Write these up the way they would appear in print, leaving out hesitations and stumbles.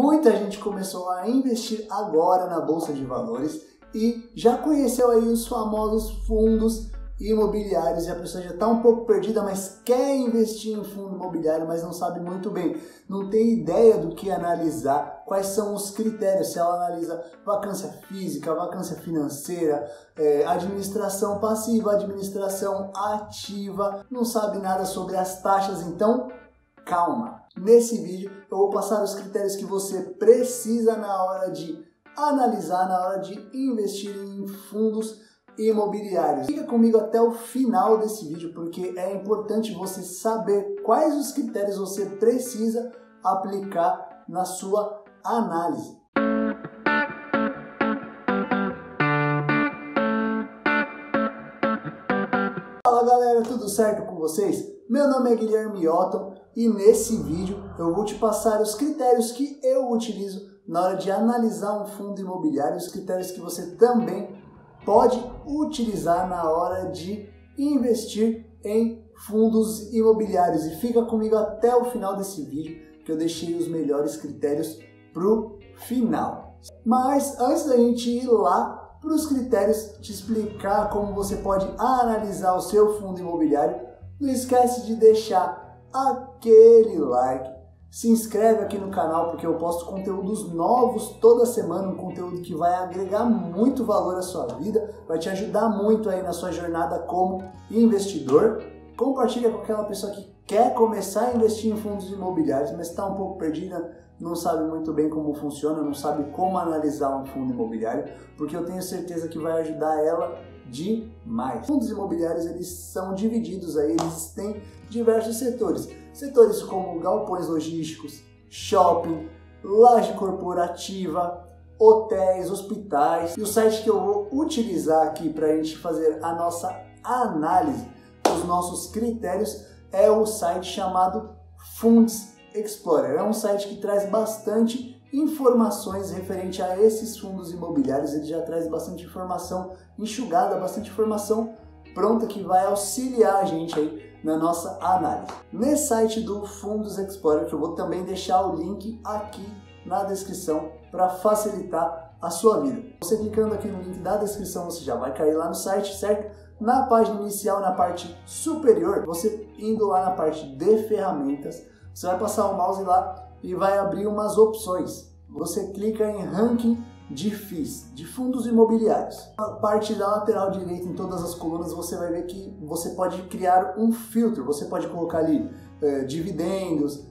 Muita gente começou a investir agora na Bolsa de Valores e já conheceu aí os famosos fundos imobiliários e a pessoa já está um pouco perdida, mas quer investir em fundo imobiliário, mas não sabe muito bem, não tem ideia do que analisar, quais são os critérios, se ela analisa vacância física, vacância financeira, administração passiva, administração ativa, não sabe nada sobre as taxas, então calma. Nesse vídeo eu vou passar os critérios que você precisa na hora de analisar, na hora de investir em fundos imobiliários. Fica comigo até o final desse vídeo, porque é importante você saber quais os critérios você precisa aplicar na sua análise. Fala galera, tudo certo com vocês? Meu nome é Guilherme Otton e nesse vídeo eu vou te passar os critérios que eu utilizo na hora de analisar um fundo imobiliário, os critérios que você também pode utilizar na hora de investir em fundos imobiliários. E fica comigo até o final desse vídeo, que eu deixei os melhores critérios pro final. Mas antes da gente ir lá para os critérios, te explicar como você pode analisar o seu fundo imobiliário, não esquece de deixar aquele like. Se inscreve aqui no canal porque eu posto conteúdos novos toda semana, um conteúdo que vai agregar muito valor à sua vida, vai te ajudar muito aí na sua jornada como investidor. Compartilha com aquela pessoa que quer começar a investir em fundos imobiliários, mas está um pouco perdida, não sabe muito bem como funciona, não sabe como analisar um fundo imobiliário, porque eu tenho certeza que vai ajudar ela demais. Fundos imobiliários, eles são divididos aí, eles têm diversos setores. Setores como galpões logísticos, shopping, laje corporativa, hotéis, hospitais. E o site que eu vou utilizar aqui para a gente fazer a nossa análise, os nossos critérios, é o site chamado Funds Explorer. É um site que traz bastante informações referente a esses fundos imobiliários. Ele já traz bastante informação enxugada, bastante informação pronta que vai auxiliar a gente aí na nossa análise. Nesse site do Fundos Explorer, que eu vou também deixar o link aqui na descrição para facilitar a sua vida. Você clicando aqui no link da descrição, você já vai cair lá no site, certo? Na página inicial, na parte superior, você indo lá na parte de ferramentas, você vai passar o mouse lá e vai abrir umas opções. Você clica em ranking de FIIs, de fundos imobiliários. Na parte da lateral direita, em todas as colunas, você vai ver que você pode criar um filtro. Você pode colocar ali dividendos,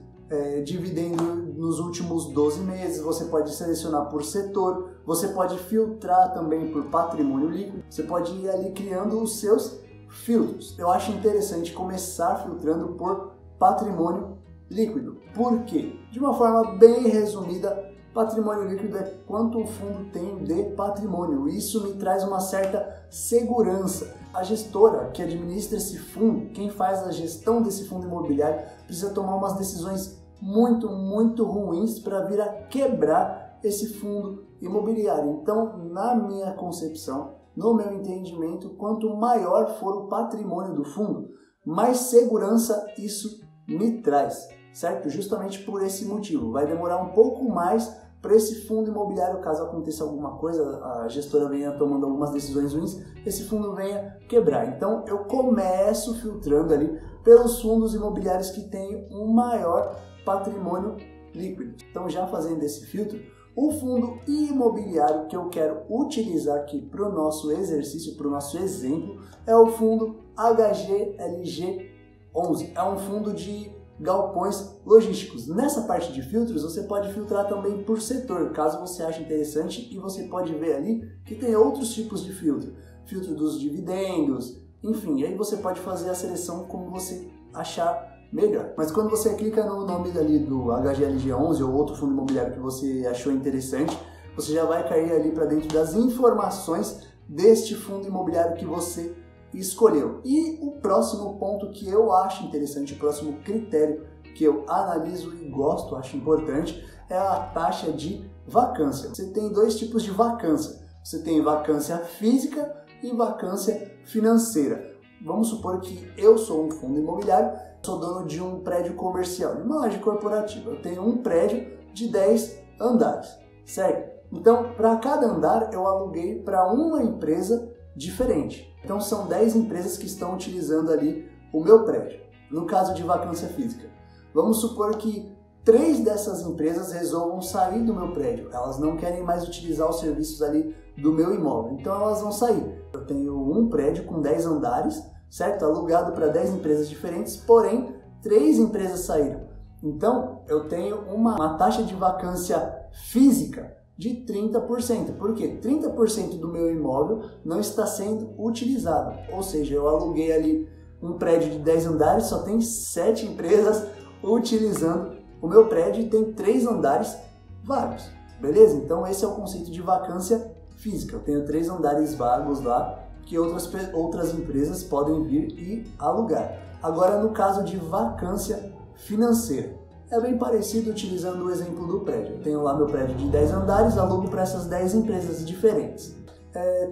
dividendo nos últimos 12 meses, você pode selecionar por setor, você pode filtrar também por patrimônio líquido, você pode ir ali criando os seus filtros. Eu acho interessante começar filtrando por patrimônio líquido. Por quê? De uma forma bem resumida, patrimônio líquido é quanto o fundo tem de patrimônio. Isso me traz uma certa segurança. A gestora que administra esse fundo, quem faz a gestão desse fundo imobiliário, precisa tomar umas decisões muito ruins para vir a quebrar esse fundo imobiliário. Então, na minha concepção, no meu entendimento, quanto maior for o patrimônio do fundo, mais segurança isso me traz, certo? Justamente por esse motivo. Vai demorar um pouco mais para esse fundo imobiliário, caso aconteça alguma coisa, a gestora venha tomando algumas decisões ruins, esse fundo venha quebrar. Então eu começo filtrando ali pelos fundos imobiliários que têm um maior patrimônio líquido. Então, já fazendo esse filtro, o fundo imobiliário que eu quero utilizar aqui para o nosso exercício, para o nosso exemplo, é o fundo HGLG11. É um fundo de galpões logísticos. Nessa parte de filtros, você pode filtrar também por setor, caso você ache interessante, e você pode ver ali que tem outros tipos de filtro. Filtro dos dividendos, enfim, aí você pode fazer a seleção como você achar melhor. Mas quando você clica no nome ali do HGLG11 ou outro fundo imobiliário que você achou interessante, você já vai cair ali para dentro das informações deste fundo imobiliário que você escolheu. E o próximo ponto que eu acho interessante, o próximo critério que eu analiso e gosto, acho importante, é a taxa de vacância. Você tem dois tipos de vacância. Você tem vacância física e vacância financeira. Vamos supor que eu sou um fundo imobiliário, sou dono de um prédio comercial, de uma laje corporativa. Eu tenho um prédio de 10 andares, certo? Então, para cada andar eu aluguei para uma empresa diferente. Então são 10 empresas que estão utilizando ali o meu prédio. No caso de vacância física, vamos supor que 3 dessas empresas resolvam sair do meu prédio. Elas não querem mais utilizar os serviços ali do meu imóvel, então elas vão sair. Eu tenho um prédio com 10 andares, certo? Alugado para 10 empresas diferentes, porém 3 empresas saíram. Então eu tenho uma taxa de vacância física de 30%. Por quê? 30% do meu imóvel não está sendo utilizado. Ou seja, eu aluguei ali um prédio de 10 andares, só tem 7 empresas utilizando o meu prédio e tem 3 andares vagos. Beleza? Então esse é o conceito de vacância física. Eu tenho 3 andares vagos lá que outras empresas podem vir e alugar. Agora, no caso de vacância financeira, é bem parecido utilizando o exemplo do prédio. Eu tenho lá meu prédio de 10 andares, alugo para essas 10 empresas diferentes.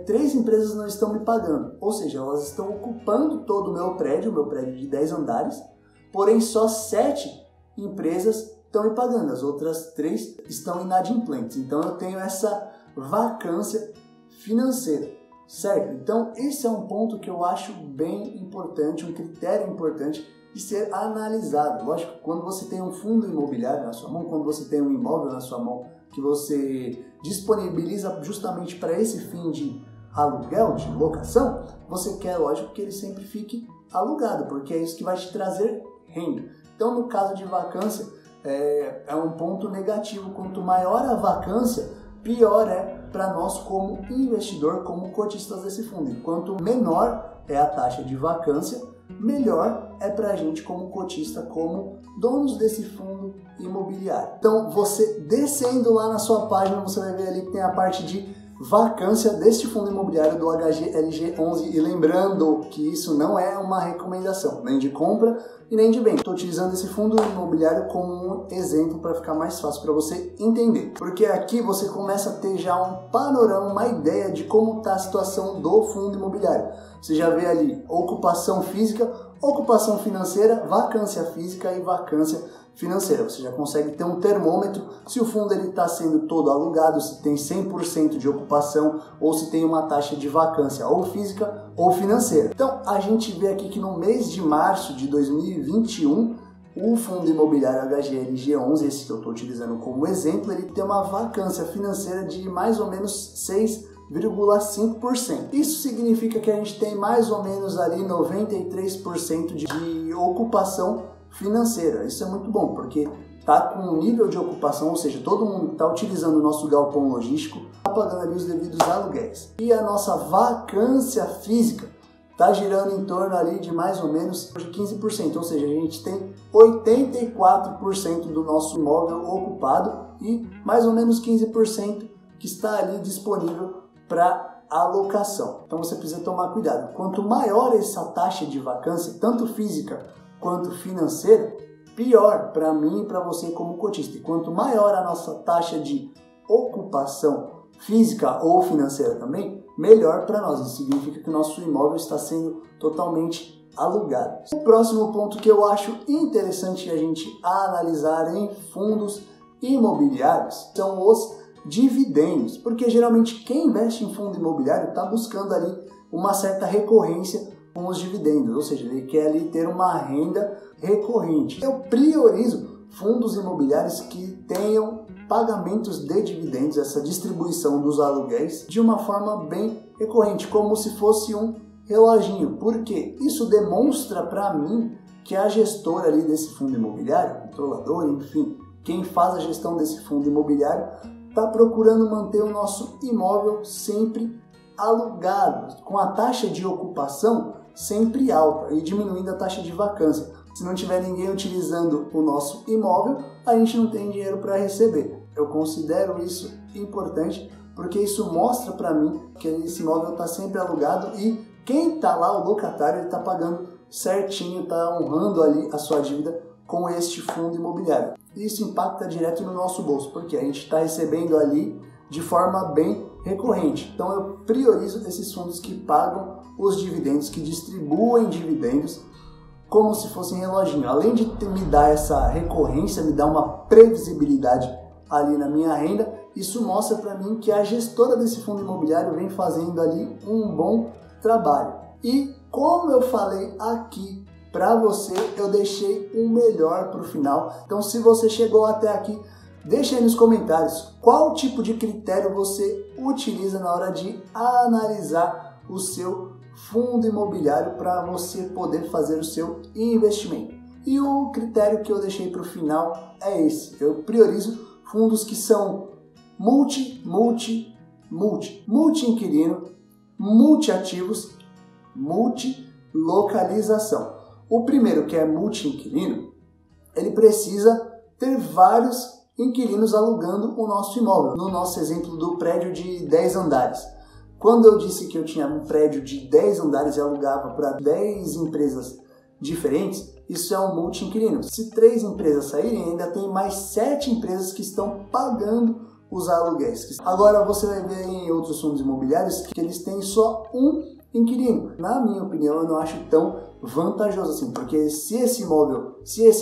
3 empresas não estão me pagando, ou seja, elas estão ocupando todo o meu prédio de 10 andares, porém só 7 empresas estão me pagando, as outras 3 estão inadimplentes. Então eu tenho essa vacância financeira, certo? Então esse é um ponto que eu acho bem importante, um critério importante de ser analisado. Lógico, quando você tem um fundo imobiliário na sua mão, quando você tem um imóvel na sua mão que você disponibiliza justamente para esse fim de aluguel, de locação, você quer, lógico, que ele sempre fique alugado, porque é isso que vai te trazer renda. Então, no caso de vacância, é um ponto negativo. Quanto maior a vacância, pior é para nós como investidor, como cotistas desse fundo. E quanto menor é a taxa de vacância, melhor é para a gente como cotista, como donos desse fundo imobiliário. Então, você descendo lá na sua página, você vai ver ali que tem a parte de vacância deste fundo imobiliário do HGLG11, e lembrando que isso não é uma recomendação, nem de compra e nem de venda. Estou utilizando esse fundo imobiliário como um exemplo para ficar mais fácil para você entender, porque aqui você começa a ter já um panorama, uma ideia de como está a situação do fundo imobiliário. Você já vê ali ocupação física, ocupação financeira, vacância física e vacância financeira. Você já consegue ter um termômetro se o fundo está sendo todo alugado, se tem 100% de ocupação ou se tem uma taxa de vacância ou física ou financeira. Então a gente vê aqui que no mês de março de 2021, o fundo imobiliário HGLG11, esse que eu estou utilizando como exemplo, ele tem uma vacância financeira de mais ou menos 6,5%. Isso significa que a gente tem mais ou menos ali 93% de ocupação financeira. Isso é muito bom, porque está com um nível de ocupação, ou seja, todo mundo que está utilizando o nosso galpão logístico está pagando ali os devidos aluguéis. E a nossa vacância física está girando em torno ali de mais ou menos de 15%, ou seja, a gente tem 84% do nosso imóvel ocupado e mais ou menos 15% que está ali disponível para alocação. Então você precisa tomar cuidado. Quanto maior essa taxa de vacância, tanto física quanto financeira, pior para mim e para você como cotista. E quanto maior a nossa taxa de ocupação física ou financeira também, melhor para nós. Isso significa que o nosso imóvel está sendo totalmente alugado. O próximo ponto que eu acho interessante a gente analisar em fundos imobiliários são os dividendos, porque geralmente quem investe em fundo imobiliário está buscando ali uma certa recorrência com os dividendos, ou seja, ele quer ali ter uma renda recorrente. Eu priorizo fundos imobiliários que tenham pagamentos de dividendos, essa distribuição dos aluguéis, de uma forma bem recorrente, como se fosse um reloginho, porque isso demonstra para mim que a gestora ali desse fundo imobiliário, controlador, enfim, quem faz a gestão desse fundo imobiliário, está procurando manter o nosso imóvel sempre alugado, com a taxa de ocupação sempre alta e diminuindo a taxa de vacância. Se não tiver ninguém utilizando o nosso imóvel, a gente não tem dinheiro para receber. Eu considero isso importante porque isso mostra para mim que esse imóvel está sempre alugado e quem está lá, o locatário, ele está pagando certinho, está honrando ali a sua dívida com este fundo imobiliário. Isso impacta direto no nosso bolso, porque a gente está recebendo ali de forma bem recorrente. Então eu priorizo esses fundos que pagam os dividendos, que distribuem dividendos como se fossem reloginho. Além de me dar essa recorrência, me dá uma previsibilidade ali na minha renda, isso mostra para mim que a gestora desse fundo imobiliário vem fazendo ali um bom trabalho. E como eu falei aqui para você, eu deixei o melhor para o final. Então, se você chegou até aqui, deixa aí nos comentários qual tipo de critério você utiliza na hora de analisar o seu fundo imobiliário para você poder fazer o seu investimento. E o critério que eu deixei para o final é esse. Eu priorizo fundos que são multi-inquilino, multi-ativos, multi-localização. O primeiro, que é multi-inquilino, ele precisa ter vários inquilinos alugando o nosso imóvel. No nosso exemplo do prédio de 10 andares. Quando eu disse que eu tinha um prédio de 10 andares e alugava para 10 empresas diferentes, isso é um multi-inquilino. Se 3 empresas saírem, ainda tem mais 7 empresas que estão pagando os aluguéis. Agora você vai ver em outros fundos imobiliários que eles têm só um inquilino. Na minha opinião, eu não acho tão vantajoso assim, porque se esse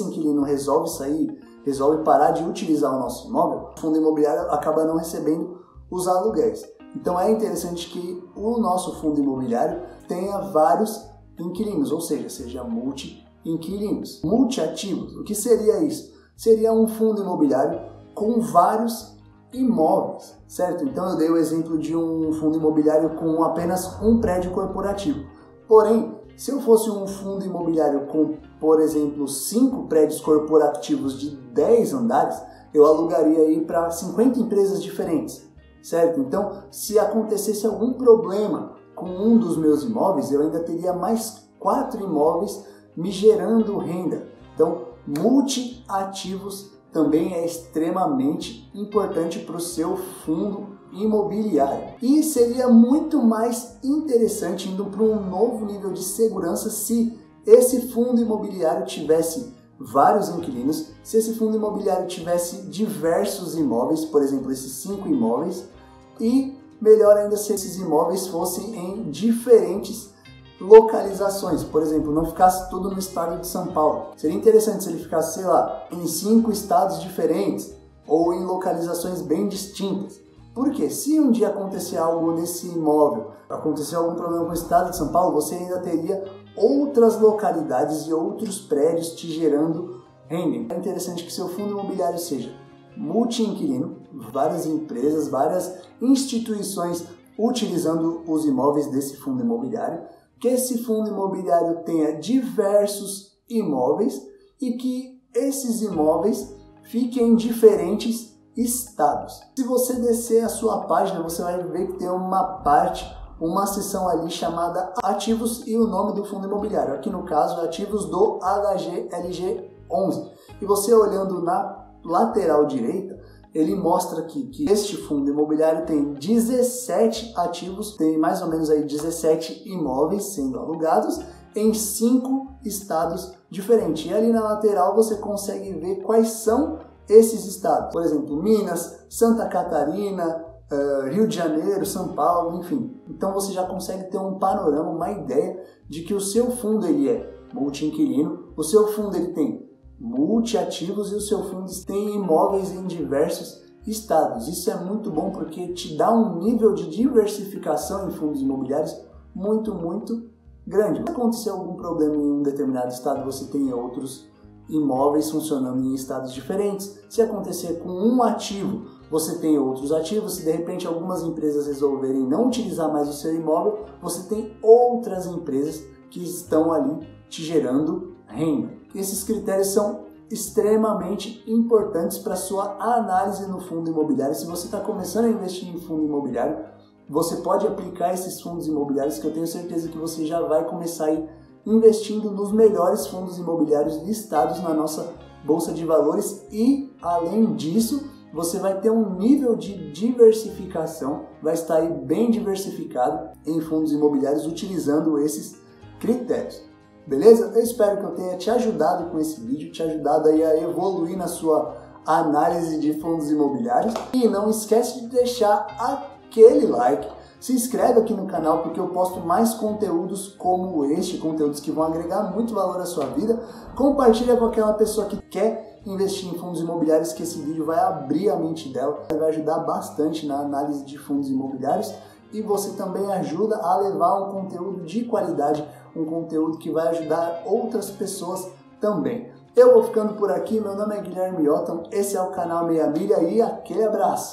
inquilino resolve sair, resolve parar de utilizar o nosso imóvel, o fundo imobiliário acaba não recebendo os aluguéis. Então é interessante que o nosso fundo imobiliário tenha vários inquilinos, ou seja multi-inquilinos. Multi-ativos, o que seria isso? Seria um fundo imobiliário com vários imóveis, certo? Então eu dei o exemplo de um fundo imobiliário com apenas um prédio corporativo. Porém, se eu fosse um fundo imobiliário com, por exemplo, 5 prédios corporativos de 10 andares, eu alugaria aí para 50 empresas diferentes, certo? Então, se acontecesse algum problema com um dos meus imóveis, eu ainda teria mais 4 imóveis me gerando renda. Então, multi-ativos também é extremamente importante para o seu fundo imobiliário. E seria muito mais interessante, indo para um novo nível de segurança, se esse fundo imobiliário tivesse vários inquilinos, se esse fundo imobiliário tivesse diversos imóveis, por exemplo, esses 5 imóveis, e melhor ainda se esses imóveis fossem em diferentes localizações, por exemplo, não ficasse tudo no estado de São Paulo. Seria interessante se ele ficasse, sei lá, em 5 estados diferentes ou em localizações bem distintas. Porque se um dia acontecer algo nesse imóvel, acontecer algum problema com o estado de São Paulo, você ainda teria outras localidades e outros prédios te gerando renda. É interessante que seu fundo imobiliário seja multi-inquilino, várias empresas, várias instituições utilizando os imóveis desse fundo imobiliário, que esse fundo imobiliário tenha diversos imóveis e que esses imóveis fiquem em diferentes estados. Se você descer a sua página, você vai ver que tem uma seção ali chamada Ativos e o nome do fundo imobiliário. Aqui no caso, Ativos do HGLG11. E você olhando na lateral direita, ele mostra aqui que este fundo imobiliário tem 17 ativos, tem mais ou menos aí 17 imóveis sendo alugados em 5 estados diferentes. E ali na lateral você consegue ver quais são esses estados. Por exemplo, Minas, Santa Catarina, Rio de Janeiro, São Paulo, enfim. Então você já consegue ter um panorama, uma ideia de que o seu fundo ele é multi-inquilino, o seu fundo ele tem multi-ativos e o seu fundo tem imóveis em diversos estados. Isso é muito bom porque te dá um nível de diversificação em fundos imobiliários muito grande. Se acontecer algum problema em um determinado estado, você tem outros imóveis funcionando em estados diferentes. Se acontecer com um ativo, você tem outros ativos. Se de repente algumas empresas resolverem não utilizar mais o seu imóvel, você tem outras empresas que estão ali te gerando renda. Esses critérios são extremamente importantes para sua análise no fundo imobiliário. Se você está começando a investir em fundo imobiliário, você pode aplicar esses fundos imobiliários que eu tenho certeza que você já vai começar a ir investindo nos melhores fundos imobiliários listados na nossa Bolsa de Valores e, além disso, você vai ter um nível de diversificação, vai estar aí bem diversificado em fundos imobiliários utilizando esses critérios. Beleza? Eu espero que eu tenha te ajudado com esse vídeo, te ajudado aí a evoluir na sua análise de fundos imobiliários. E não esquece de deixar aquele like, se inscreve aqui no canal porque eu posto mais conteúdos como este, conteúdos que vão agregar muito valor à sua vida. Compartilha com aquela pessoa que quer investir em fundos imobiliários, que esse vídeo vai abrir a mente dela, vai ajudar bastante na análise de fundos imobiliários e você também ajuda a levar um conteúdo de qualidade, um conteúdo que vai ajudar outras pessoas também. Eu vou ficando por aqui, meu nome é Guilherme Otton, esse é o canal Meia Milha e aquele abraço!